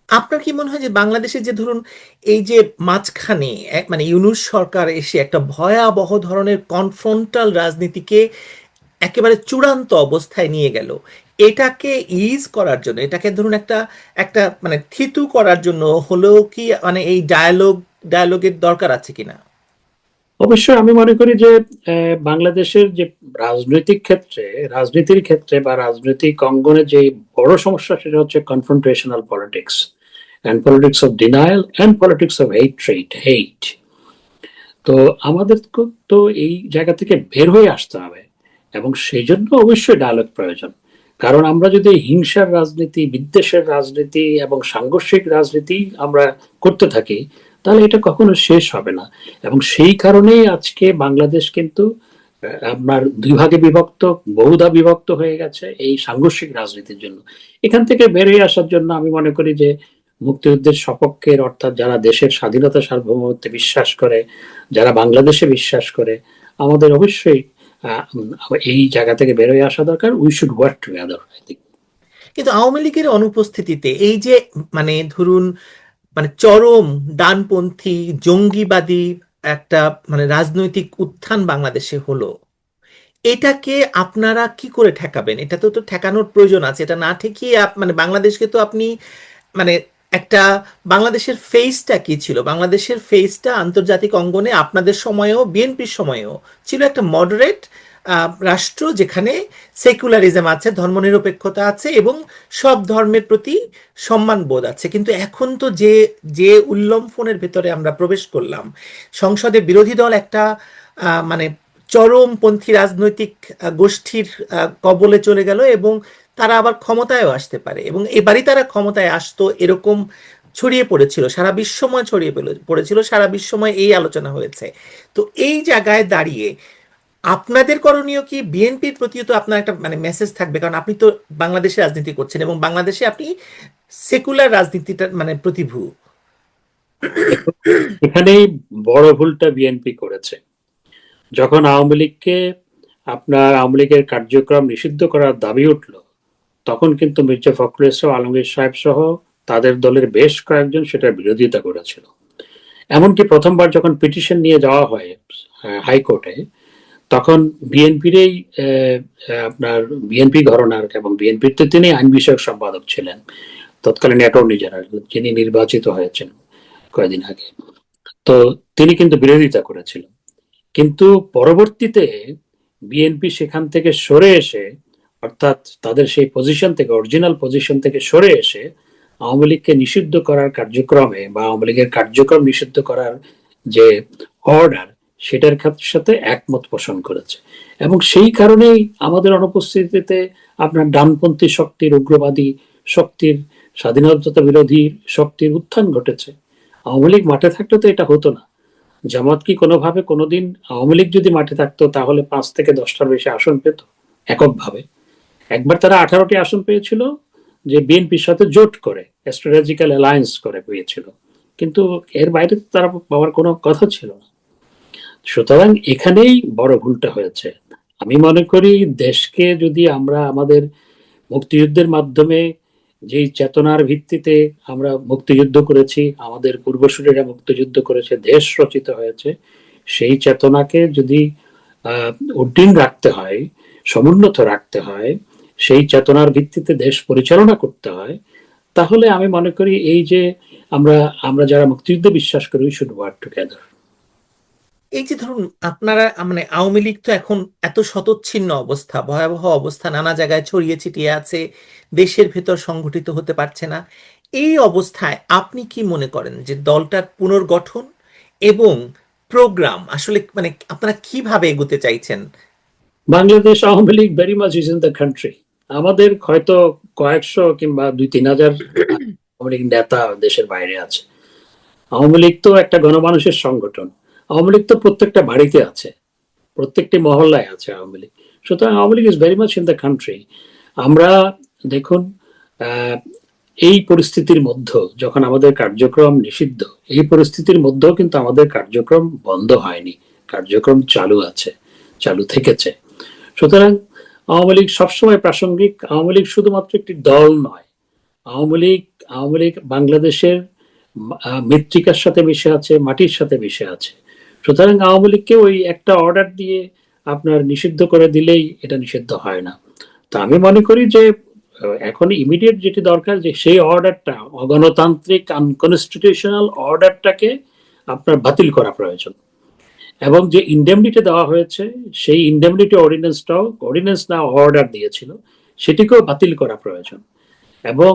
আপনার কি মনে হয় যে বাংলাদেশে যে ধরুন এই যে মাঝখানে মানে ইউনূস সরকার এসে একটা ভয়াবহ ধরনের কনফ্রন্টাল রাজনীতিকে একেবারে চূড়ান্ত অবস্থায় নিয়ে গেল, এটাকে ইজ করার জন্য, এটাকে ধরুন একটা একটা মানে থিতু করার জন্য হলেও কি মানে এই ডায়ালগের দরকার আছে কিনা? অবশ্যই আমি মনে করি যে বাংলাদেশের যে রাজনীতির ক্ষেত্রে বা রাজনৈতিক অঙ্গনে যে বড় সমস্যা, সেটা হচ্ছে confrontational politics and politics of denial and politics of hate. তো আমাদের তো এই জায়গা থেকে বের হয়ে আসতে হবে, এবং সেই জন্য অবশ্যই ডায়ালগ প্রয়োজন। কারণ আমরা যদি হিংসার রাজনীতি, বিদ্বেষের রাজনীতি এবং সাংঘর্ষিক রাজনীতি আমরা করতে থাকি, তাহলে এটা কখনো শেষ হবে না। এবং সেই কারণেই আজকে বাংলাদেশ কিন্তু আপনার দুই ভাগে বিভক্ত, বহুধা বিভক্ত হয়ে গেছে এই সাংঘর্ষিক রাজনীতির জন্য। এখান থেকে বেরিয়ে আসার জন্য আমি মনে করি যে মুক্তিযুদ্ধের সপক্ষের, অর্থাৎ যারা দেশের স্বাধীনতা সার্বভৌমত্বে বিশ্বাস করে, যারা বাংলাদেশে বিশ্বাস করে, আমাদের অবশ্যই এই জায়গা থেকে বেরোয় আসা দরকার। We should work together, I think. কিন্তু আওয়ামী লীগের অনুপস্থিতিতে এই যে মানে ধরুন মানে চরম ডানপন্থী জঙ্গিবাদী একটা মানে রাজনৈতিক উত্থান বাংলাদেশে হলো, এটাকে আপনারা কি করে ঠেকাবেন? এটা তো তো ঠেকানোর প্রয়োজন আছে। এটা না ঠেকিয়ে মানে বাংলাদেশকে তো আপনি মানে একটা বাংলাদেশের ফেসটা কি ছিল? বাংলাদেশের ফেসটা আন্তর্জাতিক অঙ্গনে আপনাদের সময়েও বিএনপির সময়েও ছিল একটা মডারেট রাষ্ট্র, যেখানে সেকুলারিজম আছে, ধর্মনিরপেক্ষতা আছে এবং সব ধর্মের প্রতি সম্মান বোধ আছে। কিন্তু এখন তো যে যে উল্লম্ফনের ভেতরে আমরা প্রবেশ করলাম, সংসদে বিরোধী দল একটা মানে চরমপন্থী রাজনৈতিক গোষ্ঠীর কবলে চলে গেল এবং তারা আবার ক্ষমতায়ও আসতে পারে, এবং এবারই তারা ক্ষমতায় আসতো এরকম ছড়িয়ে পড়েছিল, সারা বিশ্বময় ছড়িয়ে পড়েছিল, সারা বিশ্বময় এই আলোচনা হয়েছে। তো এই জায়গায় দাঁড়িয়ে আপনাদের করণীয় কি? বিএনপির প্রতিও তো আপনার একটা মানে মেসেজ থাকবে, কারণ আপনি তো বাংলাদেশে রাজনীতি করছেন এবং বাংলাদেশে আপনি সেকুলার রাজনীতিটা মানে প্রতিভূ। এখানেই বড় ভুলটা বিএনপি করেছে। যখন আওয়ামী লীগের কার্যক্রম নিষিদ্ধ করার দাবি উঠল, তখন কিন্তু মির্জা ফখরুল ইসলাম আলমগীর সাহেব সহ তাদের দলের বেশ কয়েকজন সেটার বিরোধিতা করেছিল। এমনকি প্রথমবার যখন পিটিশন নিয়ে যাওয়া হয় হাইকোর্টে, তখন বিএনপির আপনার বিএনপি ঘরানার, এবং বিএনপির তো তিনি আইন বিষয়ক সম্পাদক ছিলেন, তৎকালীন অ্যাটর্নি জেনারেল যিনি নির্বাচিত হয়েছেন কয়েকদিন আগে, তো তিনি কিন্তু বিরোধিতা করেছিলেন। কিন্তু পরবর্তীতে বিএনপি সেখান থেকে সরে এসে, অর্থাৎ তাদের সেই পজিশন থেকে, অরিজিনাল পজিশন থেকে সরে এসে আওয়ামী লীগকে নিষিদ্ধ করার কার্যক্রমে বা আওয়ামী লীগের কার্যক্রম নিষিদ্ধ করার যে অর্ডার, সেটার সাথে একমত পোষণ করেছে। এবং সেই কারণেই আমাদের অনুপস্থিতিতে আপনার ডানপন্থী শক্তির, উগ্রবাদী শক্তির, স্বাধীনতা বিরোধী শক্তির উত্থান ঘটেছে। আওয়ামী লীগ মাঠে থাকলে তো এটা হতো না। জামাত কি কোনোভাবে কোনোদিন, আওয়ামী লীগ যদি মাঠে থাকতো তাহলে 5 থেকে 10টার বেশি আসন পেত এককভাবে? একবার তারা 18টি আসন পেয়েছিল, যে বিএনপির সাথে জোট করে, স্ট্র্যাটেজিক্যাল অ্যালায়েন্স করে পেয়েছিল, কিন্তু এর বাইরে তো তারা পাওয়ার কোনো কথা ছিল না। সুতরাং এখানেই বড় ভুলটা হয়েছে। আমি মনে করি দেশকে যদি আমরা আমাদের মুক্তিযুদ্ধের মাধ্যমে, যেই চেতনার ভিত্তিতে আমরা মুক্তিযুদ্ধ করেছি, আমাদের পূর্বসূরীরা মুক্তিযুদ্ধ করেছে, দেশ রচিত হয়েছে, সেই চেতনাকে যদি উড্ডীন রাখতে হয়, সমুন্নত রাখতে হয়, সেই চেতনার ভিত্তিতে দেশ পরিচালনা করতে হয়, তাহলে আমি মনে করি এই যে আমরা আমরা যারা মুক্তিযুদ্ধে বিশ্বাস করি, উই শুড ওয়ার্ক টুগেদার। এই যে ধরুন আপনারা মানে আওয়ামী লীগ তো এখন এত শতচ্ছিন্ন অবস্থা, ভয়াবহ অবস্থা, নানা জায়গায় ছড়িয়ে ছিটিয়ে আছে, দেশের ভেতর সংগঠিত হতে পারছে না। এই অবস্থায় আপনি কি মনে করেন যে দলটার পুনর্গঠন এবং প্রোগ্রাম আসলে মানে আপনারা কিভাবে এগোতে চাইছেন? Bangladesh Awami League very much is in the country. আমাদের হয়তো কয়েকশো কিংবা 2-3 হাজার আওয়ামী লীগ নেতা দেশের বাইরে আছে। আওয়ামী লীগ তো একটা গণমানুষের সংগঠন। আওয়ামী লীগ তো প্রত্যেকটা বাড়িতে আছে, প্রত্যেকটি মহল্লায় আছে আওয়ামী লীগ। সুতরাং Awami League is very much in the country. আমরা দেখুন, আহ, এই পরিস্থিতির মধ্যে যখন আমাদের কার্যক্রম নিষিদ্ধ, এই পরিস্থিতির মধ্যেও কিন্তু আমাদের কার্যক্রম বন্ধ হয়নি, কার্যক্রম চালু আছে, চালু থেকেছে। সুতরাং আওয়ামী লীগ সবসময় প্রাসঙ্গিক। আওয়ামী লীগ শুধুমাত্র একটি দল নয়, আওয়ামী লীগ বাংলাদেশের মৃত্তিকার সাথে মিশে আছে, মাটির সাথে মিশে আছে। সুতরাং আওয়ামী লীগকে ওই একটা অর্ডার দিয়ে আপনার নিষিদ্ধ করে দিলেই এটা নিষিদ্ধ হয় না। তো আমি মনে করি যে এখন ইমিডিয়েট যেটি দরকার, যে সেই অর্ডারটা, অগণতান্ত্রিক আনকনস্টিটিউশনাল অর্ডারটাকে আপনার বাতিল করা প্রয়োজন। এবং যে ইন্ডেমনিটি দেওয়া হয়েছে, সেই ইন্ডেমনিটি অর্ডিন্যান্স না অর্ডার দিয়েছিল, সেটিকেও বাতিল করা প্রয়োজন। এবং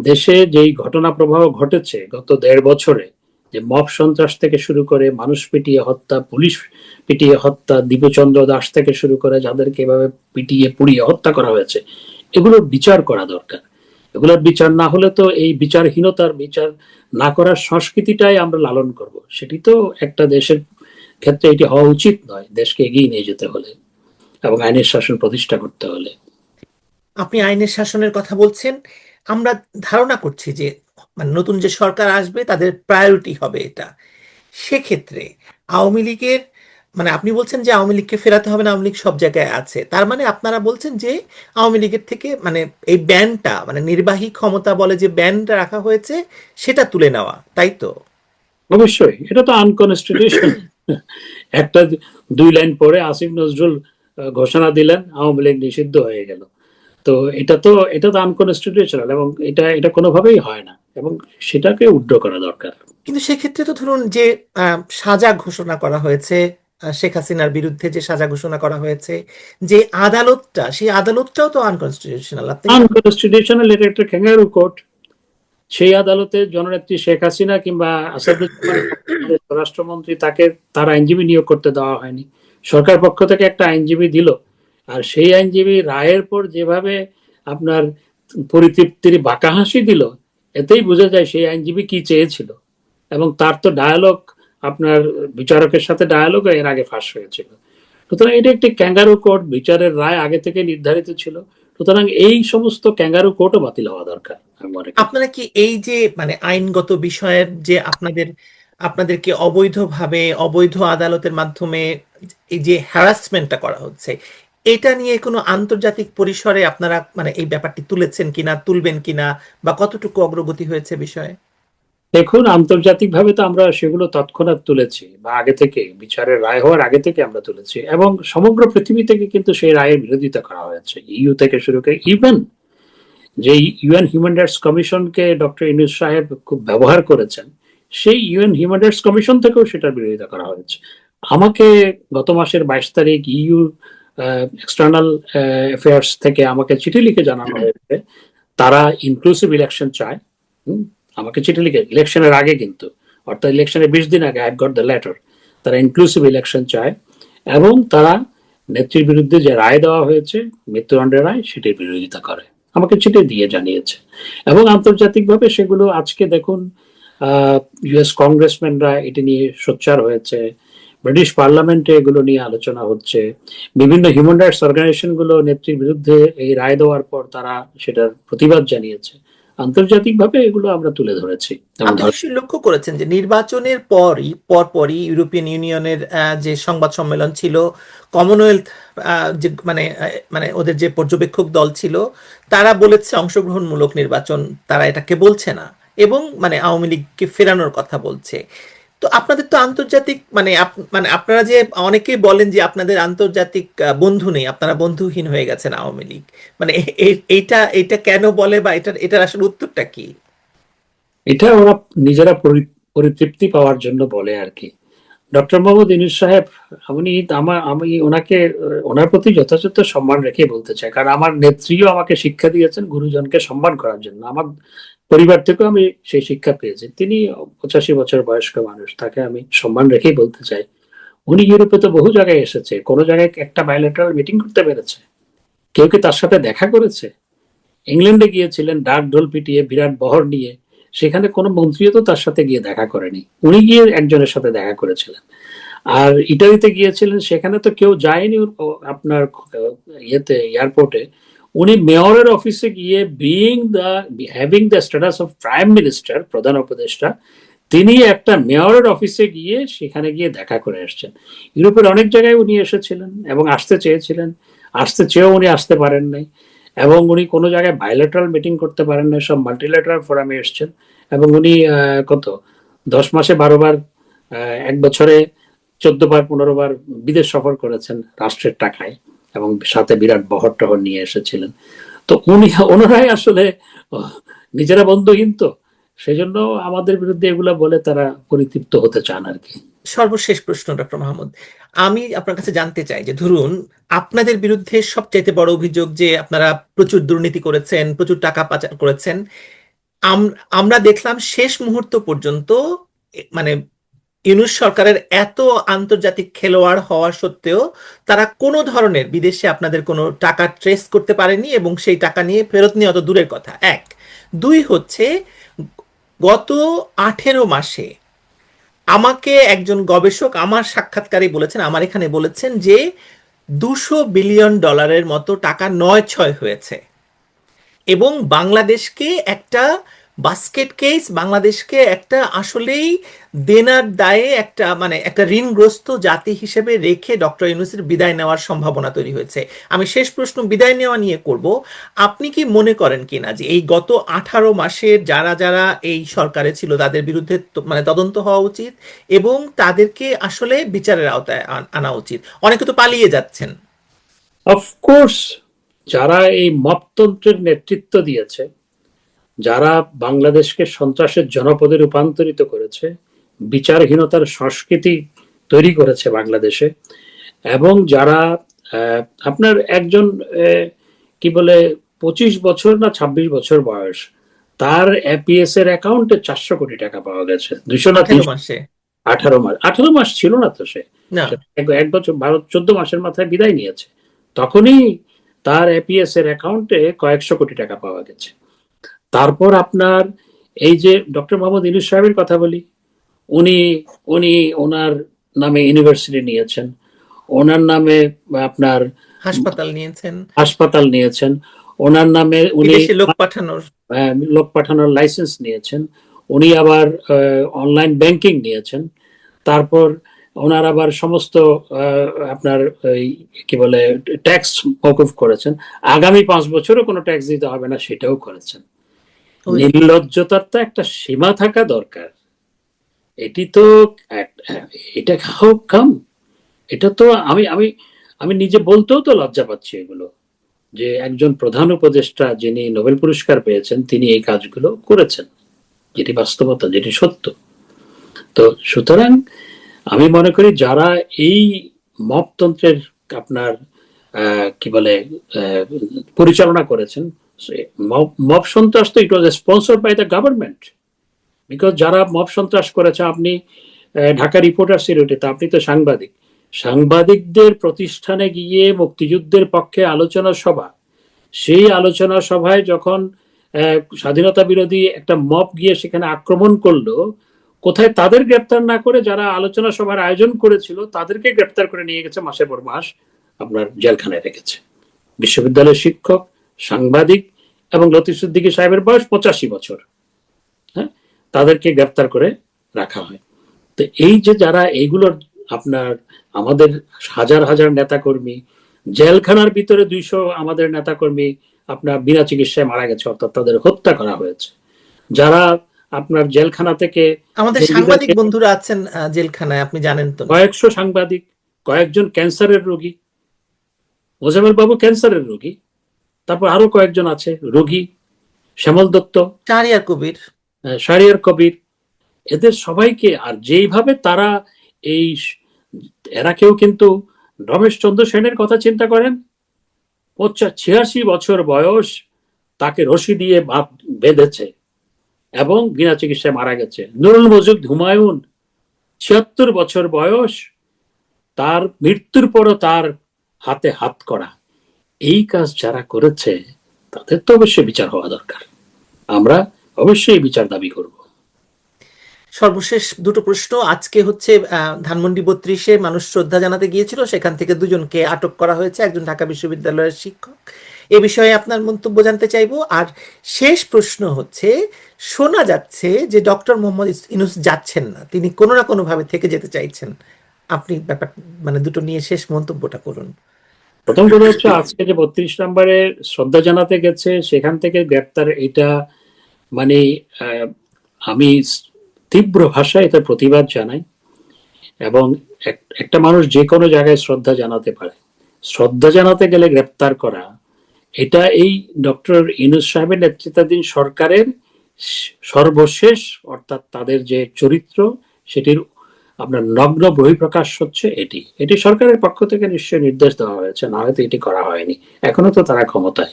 দেশে যেই ঘটনা প্রবাহ ঘটেছে গত ১.৫ বছরে, যে মব সন্ত্রাস থেকে শুরু করে মানুষ পিটিয়ে হত্যা, পুলিশ পিটিয়ে হত্যা, দীপচন্দ্র দাস থেকে শুরু করে যাদেরকে এভাবে পিটিয়ে পুড়িয়ে হত্যা করা হয়েছে, এগুলোর বিচার করা দরকার। এগুলোর বিচার না হলে তো এই বিচারহীনতার, বিচার না করার সংস্কৃতিটাই আমরা লালন করব। সেটি তো একটা দেশের ক্ষেত্রে এটি হওয়া উচিত নয়, দেশকে এগিয়ে নিয়ে যেতে হলে এবং আইনের শাসন প্রতিষ্ঠা করতে হলে। আপনি আইনের শাসনের কথা বলছেন, আমরা ধারণা করছি যে মানে নতুন যে সরকার আসবে তাদের প্রায়োরিটি হবে এটা। সেক্ষেত্রে আওয়ামী লীগের মানে আপনি বলছেন যে আওয়ামী লীগকে ফেরাতে হবে না, আওয়ামী লীগ সব জায়গায় আছে, তার মানে আপনারা বলছেন যে আওয়ামী লীগের থেকে মানে এই ব্যানটা মানে নির্বাহী ক্ষমতা বলে যে ব্যানটা রাখা হয়েছে সেটা তুলে নেওয়া, তাই তো? অবশ্যই এটা তো আনকনস্টিটিউশন। একটা ২ লাইন পরে আসিফ নজরুল ঘোষণা দিলেন, আওয়ামী লীগ নিষিদ্ধ হয়ে গেল। তো এটা তো আনকনস্টিটিউশনাল, এবং এটা এটা কোনোভাবেই হয় না, এবং সেটাকে উড্র করা দরকার। কিন্তু সেক্ষেত্রে তো ধরুন যে সাজা ঘোষণা করা হয়েছে, শেখ হাসিনার বিরুদ্ধে যে সাজা ঘোষণা করা হয়েছে, যে আদালতটা, সেই আদালতটাও তো আনকনস্টিটিউশনাল, আপনি কি? আনকনস্টিটিউশনাল, এটা একটা ক্যাঙ্গারু কোর্ট। সেই আদালতে জননেত্রী শেখ হাসিনা কিংবা আসাদুজ্জামান স্বরাষ্ট্রমন্ত্রী, তার আইনজীবী নিয়োগ করতে দেওয়া হয়নি। সরকার পক্ষ থেকে একটা আইনজীবী দিল, আর সেই আইনজীবী রায়ের পর যেভাবে আপনার পরিতৃপ্তির বাঁকা হাসি দিল, এতেই বোঝা যায় সেই আইনজীবী কি চেয়েছিল। এবং তার তো ডায়ালগ, আপনার বিচারকের সাথে ডায়ালগ এর আগে ফাঁস হয়েছিল। সুতরাং এটা একটি ক্যাঙ্গারু কোর্ট, বিচারের রায় আগে থেকে নির্ধারিত ছিল। সুতরাং এই সমস্ত ক্যাঙ্গারু কোর্টও বাতিল হওয়া দরকার আমি মনে করি। আপনারা কি এই যে মানে আইনগত বিষয়ের যে আপনাদেরকে অবৈধভাবে অবৈধ আদালতের মাধ্যমে এই যে হ্যারাসমেন্টটা করা হচ্ছে, এটা নিয়ে কোনো আন্তর্জাতিক পরিসরে আপনারা মানে এই ব্যাপারটি তুলেছেন কিনা, তুলবেন কিনা, বা কতটুকু অগ্রগতি হয়েছে বিষয়ে? দেখুন, আন্তর্জাতিকভাবে তো আমরা সেগুলো তৎক্ষণাৎ তুলেছি, বা আগে থেকে, বিচারের রায় হওয়ার আগে থেকে আমরা তুলেছি, এবং সমগ্র পৃথিবী থেকে কিন্তু সেই রায়ের বিরোধিতা করা হয়েছে। ইইউ থেকে শুরু করে, ইভেন যে ইউএন হিউম্যান রাইটস কমিশনকে ডক্টর ইউনূস সাহেব খুব ব্যবহার করেছেন, সেই ইউএন হিউম্যান রাইটস কমিশন থেকেও সেটার বিরোধিতা করা হয়েছে। আমাকে গত মাসের ২২ তারিখ ইইউ এক্সটার্নাল অ্যাফেয়ার্স থেকে আমাকে চিঠি লিখে জানানো হয়েছে তারা ইনক্লুসিভ ইলেকশন চায়। হুম, আমাকে চিঠি লিখে, ইলেকশনের আগে কিন্তু, অর্থাৎ ইলেকশনের ২০ দিন আগে, আই গট দ্য লেটার। তারা ইনক্লুসিভ ইলেকশন চায়, এবং তারা নেত্রীর বিরুদ্ধে যে রায় দেওয়া হয়েছে, মৃত্যুদণ্ডের রায়, সেটির বিরোধিতা করে, আমাকে চিঠি দিয়ে জানিয়েছে। এবং আন্তর্জাতিকভাবে সেগুলো আজকে দেখুন, ইউএস কংগ্রেসম্যানরা এটি নিয়ে সোচ্চার হয়েছে, ব্রিটিশ পার্লামেন্টে এগুলো নিয়ে আলোচনা হচ্ছে, বিভিন্ন হিউম্যান রাইটস অর্গানাইজেশন গুলো নেত্রীর বিরুদ্ধে এই রায় দেওয়ার পর তারা সেটার প্রতিবাদ জানিয়েছে। আন্তর্জাতিকভাবে এগুলো আমরা তুলে ধরেছি। আপনি নিশ্চয়ই লক্ষ্য করেছেন যে নির্বাচনের পরপরই ইউরোপিয়ান ইউনিয়নের যে সংবাদ সম্মেলন ছিল, কমনওয়েলথ যে মানে মানে ওদের যে পর্যবেক্ষক দল ছিল, তারা বলেছে অংশগ্রহণমূলক নির্বাচন, তারা এটাকে বলছে না, এবং মানে আওয়ামী লীগকে ফেরানোর কথা বলছে। তো আপনাদের তো আন্তর্জাতিক মানে মানে আপনারা যে অনেকেই বলেন যে আপনাদের আন্তর্জাতিক বন্ধু নেই, আপনারা বন্ধুহীন হয়ে গেছেন আওয়ামী লীগ, মানে এইটা এইটা কেন বলে, বা এটার আসলে উত্তরটা কি? এটা ওরা নিজেরা পরিতৃপ্তি পাওয়ার জন্য বলে আর কি। ডক্টর মোহাম্মদ ইউনূস সাহেব, আমি ওনাকে, ওনার প্রতি যথাযথ সম্মান রেখে বলতে চাই, কারণ আমার নেত্রীও আমাকে শিক্ষা দিয়েছেন গুরুজনকে সম্মান করার জন্য। আমার পরিবার থেকেও আমি সেই শিক্ষা পেয়েছি। তিনি ৮৫ বছর বয়স্ক মানুষ, তাকে আমি সম্মান রেখেই বলতে চাই, উনি ইউরোপে তো বহু জায়গায় এসেছে, কোনো জায়গায় একটা বায়োলেটারাল মিটিং করতে পেরেছে? কেউ কি তার সাথে দেখা করেছে? ইংল্যান্ডে গিয়েছিলেন ডাক ঢোল পিটিয়ে, বিরাট বহর নিয়ে, সেখানে কোনো মন্ত্রীও তো তার সাথে গিয়ে দেখা করেনি, উনি গিয়ে একজনের সাথে দেখা করেছিলেন। আর ইটালিতে গিয়েছিলেন, সেখানে তো কেউ যায়নি আপনার ইয়েতে এয়ারপোর্টে। উনি মেয়রের অফিসে গিয়ে having the status of prime minister, প্রধান উপদেষ্টা, তিনি একটা মেয়রের অফিসে গিয়ে সেখানে গিয়ে দেখা করে এসেছেন। ইউরোপের অনেক জায়গায় উনি এসেছিলেন এবং আসতে চেয়েছিলেন, আসতে চেয়েও উনি আসতে পারেন নাই, এবং উনি কোনো জায়গায় বাইলেটারাল মিটিং করতে পারেন না, সব মাল্টিলেটারাল ফোরামে এসছেন। এবং উনি কত 10 মাসে 12 বার, 1 বছরে 14 বার 15 বার বিদেশ সফর করেছেন রাষ্ট্রের টাকায়, এবং সাথে বিরাট বহর টহর নিয়ে এসেছিলেন। তো ওনারাই আসলে নিজেরা বন্ধুহীন, তো সেজন্য আমাদের বিরুদ্ধে এগুলা বলে তারা পরিতৃপ্ত হতে চান আর কি। সর্বশেষ প্রশ্ন ডক্টর মাহমুদ, আমি আপনার কাছে জানতে চাই যে ধরুন আপনাদের বিরুদ্ধে সবচাইতে বড় অভিযোগ যে আপনারা প্রচুর দুর্নীতি করেছেন, প্রচুর টাকা পাচার করেছেন। আমরা দেখলাম শেষ মুহূর্ত পর্যন্ত মানে ইউনূস সরকারের এত আন্তর্জাতিক খেলোয়াড় হওয়া সত্ত্বেও তারা কোনো ধরনের বিদেশে আপনাদের কোনো টাকা ট্রেস করতে পারেনি, এবং সেই টাকা নিয়ে ফেরত নিয়ে অত দূরের কথা। এক, দুই হচ্ছে গত 18 মাসে আমাকে একজন গবেষক আমার সাক্ষাৎকারে বলেছেন, আমার এখানে বলেছেন যে $200 বিলিয়ন মতো টাকা নয় ছয় হয়েছে, এবং বাংলাদেশকে একটা বাস্কেট কেস, বাংলাদেশকে একটা আসলেই দেনার দায়ে একটা একটা ঋণগ্রস্ত জাতি হিসেবে রেখে ডক্টর ইউনূসের বিদায় নেওয়ার সম্ভাবনা তৈরি হয়েছে। আমি শেষ প্রশ্ন বিদায় নেওয়া নিয়ে করব। আপনি কি মনে করেন কিনা যে এই গত 18 মাসের যারা যারা এই সরকারে ছিল তাদের বিরুদ্ধে তদন্ত হওয়া উচিত, এবং তাদেরকে আসলে বিচারের আওতায় আনা উচিত? অনেকে তো পালিয়ে যাচ্ছেন। অফকোর্স, যারা এই মপতন্ত্রের নেতৃত্ব দিয়েছে, যারা বাংলাদেশকে সন্ত্রাসের জনপদে রূপান্তরিত করেছে, বিচারহীনতার সংস্কৃতি তৈরি করেছে বাংলাদেশে, এবং যারা আপনার একজন কি বলে 25 বছর না 26 বছর বয়স, তার এপিএস এর অ্যাকাউন্টে 400 কোটি টাকা পাওয়া গেছে। 200 না 18 মাসে? 18 মাস, 18 মাস ছিল না তো সে, না। 1 বছর 14 মাসের মাথায় বিদায় নিয়েছে, তখনই তার এপিএস এর অ্যাকাউন্টে কয়েকশো কোটি টাকা পাওয়া গেছে। তারপর আপনার এই যে ডক্টর মোহাম্মদ ইউনূস সাহেবের কথা বলি, উনি উনি ওনার নামে ইউনিভার্সিটি নিয়েছেন, ওনার নামে আপনার হাসপাতাল নিয়েছেন, হাসপাতাল নিয়েছেন, ওনার নামে উনি বিদেশে লোক পাঠানোর লোক পাঠানোর লাইসেন্স নিয়েছেন, উনি আবার অনলাইন ব্যাংকিং নিয়েছেন। তারপর ওনার আবার সমস্ত আপনার কি বলে ট্যাক্স মওকুফ করেছেন, আগামী 5 বছরও কোনো ট্যাক্স দিতে হবে না সেটাও করেছেন। নির্লজ্জতার তো একটা সীমা থাকা দরকার। এটি তো এটা হাউ কাম, এটা তো আমি আমি আমি নিজে বলতেও তো লজ্জা পাচ্ছি এগুলো, যে একজন প্রধান উপদেষ্টা যিনি নোবেল পুরস্কার পেয়েছেন তিনি এই কাজগুলো করেছেন, যেটি বাস্তবতা, যেটি সত্য। তো সুতরাং আমি মনে করি যারা এই মপতন্ত্রের আপনার কি বলে পরিচালনা করেছেন, মব সন্ত্রাস তো it was sponsored by the government. Because যারা মব সন্ত্রাস করেছে, আপনি ঢাকা রিপোর্টার সিরিজে আপনি তো সাংবাদিক, সাংবাদিকদের প্রতিষ্ঠানে গিয়ে মুক্তিযুদ্ধের পক্ষে আলোচনা সভা, সেই আলোচনা সভায় যখন স্বাধীনতা বিরোধী একটা মব গিয়ে সেখানে আক্রমণ করলো, কোথায় তাদের গ্রেপ্তার না করে যারা আলোচনা সভার আয়োজন করেছিল তাদেরকে গ্রেপ্তার করে নিয়ে গেছে, মাসের পর মাস আপনার জেলখানায় রেখেছে। বিশ্ববিদ্যালয়ের শিক্ষক, সাংবাদিক, এবং লতিফ সিদ্দিকী সাহেবের বয়স 85 বছর, হ্যাঁ, তাদেরকে গ্রেপ্তার করে রাখা হয়। তো এই যে যারা এইগুলোর আপনার আমাদের হাজার হাজার নেতাকর্মী, জেলখানার ভিতরে 200 আমাদের নেতাকর্মী আপনার বিনা চিকিৎসায় মারা গেছে, অর্থাৎ তাদের হত্যা করা হয়েছে। যারা আপনার জেলখানা থেকে, আমাদের সাংবাদিক বন্ধুরা আছেন জেলখানায়, আপনি জানেন তো। কয়েকশো সাংবাদিক, কয়েকজন ক্যান্সারের রোগী, মোজাম্মেল বাবু ক্যান্সারের রোগী, তারপর আরো কয়েকজন আছে রোগী, শ্যামল দত্ত, শাহরিয়ার কবির, শাহরিয়ার কবির, এদের সবাইকে, আর যেইভাবে তারা এই, এরা কেউ কিন্তু রমেশ চন্দ্র সেনের কথা চিন্তা করেন, 86 বছর বয়স, তাকে রশি দিয়ে বেঁধেছে এবং বিনা চিকিৎসায় মারা গেছে। নুরুল মজিদ হুমায়ুন, 76 বছর বয়স, তার মৃত্যুর পরও তার হাতে হাত করা। এই কাজ যারা করেছে তাদের তো অবশ্যই বিচার হওয়া দরকার, আমরা অবশ্যই বিচার দাবি করব। সর্বশেষ দুটো প্রশ্ন। আজকে হচ্ছে ধানমন্ডি 32-এ মানুষ শ্রদ্ধা জানাতে গিয়েছিল, সেখান থেকে দুজনকে আটক করা হয়েছে, একজন ঢাকা বিশ্ববিদ্যালয়ের শিক্ষক। এ বিষয়ে আপনার মন্তব্য জানতে চাইবো। আর শেষ প্রশ্ন হচ্ছে, শোনা যাচ্ছে যে ডক্টর মোহাম্মদ ইউনূস যাচ্ছেন না, তিনি কোনো না কোনোভাবে থেকে যেতে চাইছেন। আপনি ব্যাপার মানে দুটো নিয়ে শেষ মন্তব্যটা করুন। প্রথম কথা হচ্ছে, আজকে যে 32 নম্বরে শ্রদ্ধা জানাতে গেছে সেখান থেকে গ্রেপ্তার, এটা মানে আমি তীব্র ভাষায় এটার প্রতিবাদ জানাই। এবং একটা মানুষ যে কোনো জায়গায় শ্রদ্ধা জানাতে পারে, শ্রদ্ধা জানাতে গেলে গ্রেপ্তার করা, এটা এই ডক্টর ইউনূস সাহেবের নেতৃত্বাধীন সরকারের সর্বশেষ, অর্থাৎ তাদের যে চরিত্র সেটির আপনার নগ্ন বহিঃপ্রকাশ হচ্ছে। এটি সরকারের পক্ষ থেকে নিশ্চয়ই নির্দেশ দেওয়া হয়েছে, না হয়তো এটি করা হয়নি, এখনো তো তারা ক্ষমতায়।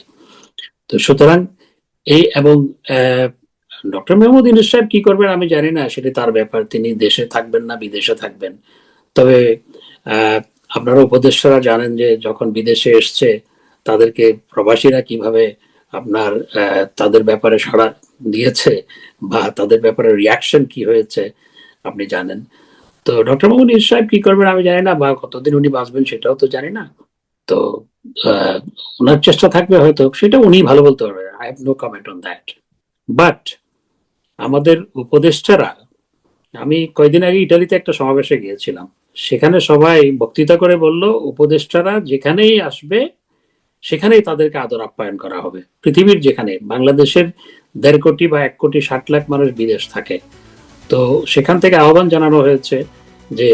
তো সুতরাং এই এবং ডক্টর মোহাম্মদ ইউনূস সাহেব কি করবেন আমি জানি না, সেটি তার ব্যাপার, তিনি দেশে থাকবেন না বিদেশে থাকবেন। তবে আপনারা উপদেষ্টারা জানেন যে যখন বিদেশে এসছে তাদেরকে প্রবাসীরা কিভাবে আপনার তাদের ব্যাপারে সাড়া দিয়েছে বা তাদের ব্যাপারে রিয়াকশন কি হয়েছে আপনি জানেন। তো ডক্টর মোহাম্মদ ইউনূস সাহেব কি করবেন আমি জানি না, বা কতদিন উনি বাঁচবেন সেটাও তো জানি না। তো ওনার চেষ্টা থাকবে হয়তো, সেটা উনি ভালো বলতে পারবেন, I have no comment on that. But আমাদের উপদেষ্টারা, আমি কয়েকদিন আগে ইটালিতে একটা সমাবেশে গিয়েছিলাম, সেখানে সবাই বক্তৃতা করে বলল উপদেষ্টারা যেখানেই আসবে সেখানেই তাদেরকে আদর আপ্যায়ন করা হবে। পৃথিবীর যেখানে, বাংলাদেশের 1.5 কোটি বা 1,60,00,000 মানুষ বিদেশ থাকে, তো সেখান থেকে আহ্বান জানানো হয়েছে যে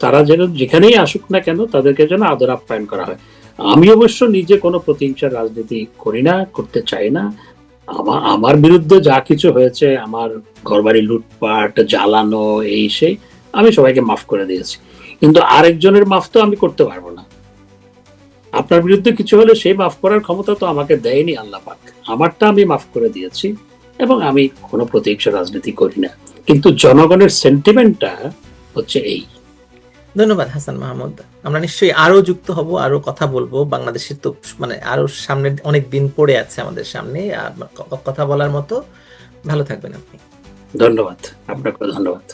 তারা যেন যেখানেই আসুক না কেন তাদেরকে যেন আদর আপ্যায়ন করা হয়। আমি অবশ্য নিজে কোনো প্রতিহিংসার রাজনীতি করি না, করতে চাই না। আমার বিরুদ্ধে যা কিছু হয়েছে, আমার ঘরবাড়ি লুটপাট, জ্বালানো, এই সেই, আমি সবাইকে মাফ করে দিয়েছি। কিন্তু আরেকজনের মাফ তো আমি করতে পারবো না। আপনার বিরুদ্ধে কিছু হলে সেই মাফ করার ক্ষমতা তো আমাকে দেয়নি আল্লাহ পাক, আমারটা আমি মাফ করে দিয়েছি। এবং আমি কোনো প্রতিহিংসা রাজনীতি করি না, কিন্তু জনগণের সেন্টিমেন্টটা হচ্ছে এই। ধন্যবাদ হাসান মাহমুদ। আমরা নিশ্চয়ই আরো যুক্ত হব, আরো কথা বলবো। বাংলাদেশের তো মানে আরো সামনে অনেক দিন পড়ে আছে আমাদের সামনে কথা বলার মতো। ভালো থাকবেন আপনি। ধন্যবাদ, আপনাকে ধন্যবাদ।